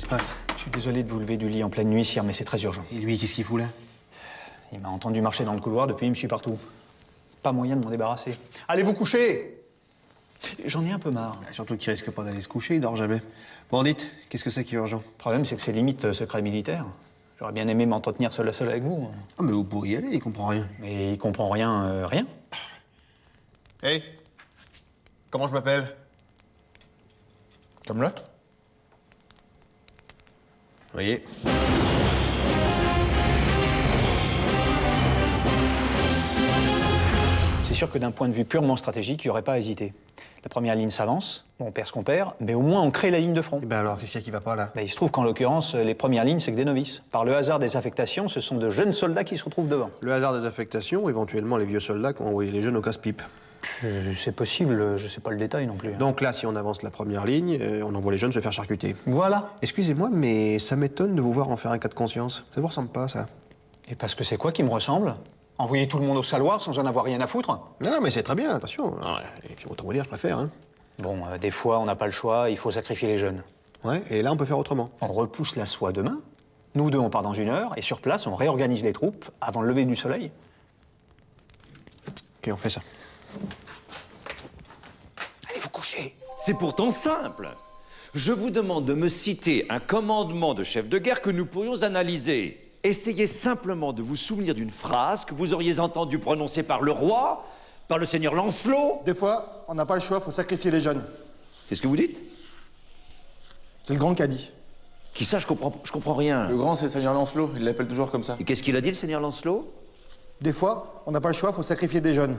passe? Je suis désolé de vous lever du lit en pleine nuit, sire, mais c'est très urgent. Et lui, qu'est-ce qu'il fout là? Il m'a entendu marcher dans le couloir, depuis il me suit partout. Pas moyen de m'en débarrasser. Allez vous coucher! J'en ai un peu marre. Surtout qu'il risque pas d'aller se coucher, il dort jamais. Bon, dites, qu'est-ce que c'est qui est urgent? Le problème, c'est que c'est limite secret militaire. J'aurais bien aimé m'entretenir seul à seul avec vous. Ah, mais vous pourriez y aller, il comprend rien. Mais il comprend rien, rien. Hey, comment je m'appelle? Camelot? Voyez. C'est sûr que d'un point de vue purement stratégique, il n'y aurait pas à hésiter. La première ligne s'avance, bon, on perd ce qu'on perd, mais au moins on crée la ligne de front. Et ben alors, qu'est-ce qu'il y a qui va pas là? Il se trouve qu'en l'occurrence, les premières lignes, c'est que des novices. Par le hasard des affectations, ce sont de jeunes soldats qui se retrouvent devant. Le hasard des affectations, ou éventuellement les vieux soldats qui ont envoyé les jeunes au casse-pipe. C'est possible, je sais pas le détail non plus. Donc là, si on avance la première ligne, on envoie les jeunes se faire charcuter. Voilà. Excusez-moi, mais ça m'étonne de vous voir en faire un cas de conscience. Ça vous ressemble pas, ça? Et parce que c'est quoi qui me ressemble? Envoyer tout le monde au saloir sans en avoir rien à foutre? Non, non, mais c'est très bien, attention. Autant vous dire, je préfère, hein. Bon, des fois, on n'a pas le choix, il faut sacrifier les jeunes. Ouais, et là, on peut faire autrement. On repousse la soie demain. Nous deux, on part dans 1 heure, et sur place, on réorganise les troupes avant le lever du soleil. Ok, on fait ça. Allez vous coucher. C'est pourtant simple. Je vous demande de me citer un commandement de chef de guerre que nous pourrions analyser. Essayez simplement de vous souvenir d'une phrase que vous auriez entendue prononcer par le roi, par le seigneur Lancelot. Des fois, on n'a pas le choix, faut sacrifier les jeunes. Qu'est-ce que vous dites? C'est le grand qui a dit. Qui ça, je comprends rien. Le grand, c'est le seigneur Lancelot, il l'appelle toujours comme ça. Et qu'est-ce qu'il a dit, le seigneur Lancelot? Des fois, on n'a pas le choix, faut sacrifier des jeunes.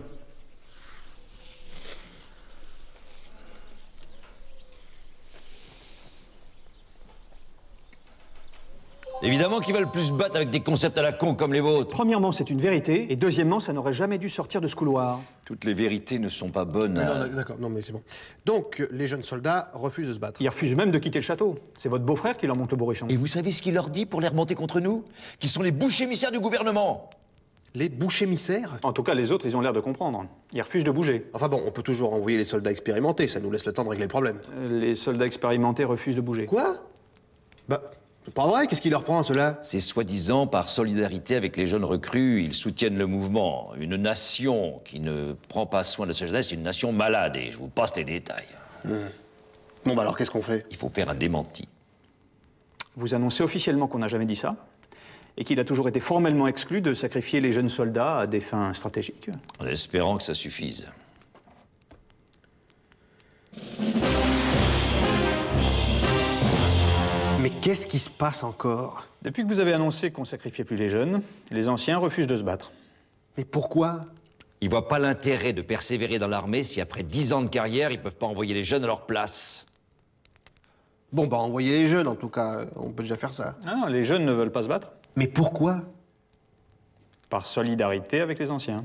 Évidemment qu'ils veulent plus se battre avec des concepts à la con comme les vôtres. Premièrement, c'est une vérité, et deuxièmement, ça n'aurait jamais dû sortir de ce couloir. Toutes les vérités ne sont pas bonnes. Non, d'accord, non, mais c'est bon. Donc, les jeunes soldats refusent de se battre. Ils refusent même de quitter le château. C'est votre beau-frère qui leur monte le bourrichon. Et vous savez ce qu'il leur dit pour les remonter contre nous? Qu'ils sont les boucs émissaires du gouvernement. Les boucs émissaires? En tout cas, les autres, ils ont l'air de comprendre. Ils refusent de bouger. Enfin bon, on peut toujours envoyer les soldats expérimentés, ça nous laisse le temps de régler le problème. Les soldats expérimentés refusent de bouger. Quoi? Bah, c'est pas vrai, qu'est-ce qui leur prend, ceux-là? C'est soi-disant par solidarité avec les jeunes recrues, ils soutiennent le mouvement. Une nation qui ne prend pas soin de sa jeunesse est une nation malade, et je vous passe les détails. Bon, bah alors, qu'est-ce qu'on fait? Il faut faire un démenti. Vous annoncez officiellement qu'on n'a jamais dit ça, et qu'il a toujours été formellement exclu de sacrifier les jeunes soldats à des fins stratégiques. En espérant que ça suffise. Mais qu'est-ce qui se passe encore? Depuis que vous avez annoncé qu'on sacrifiait plus les jeunes, les anciens refusent de se battre. Mais pourquoi? Ils voient pas l'intérêt de persévérer dans l'armée si après 10 ans de carrière, ils peuvent pas envoyer les jeunes à leur place. Bon, bah envoyez les jeunes, en tout cas, on peut déjà faire ça. Ah non, les jeunes ne veulent pas se battre. Mais pourquoi? Par solidarité avec les anciens.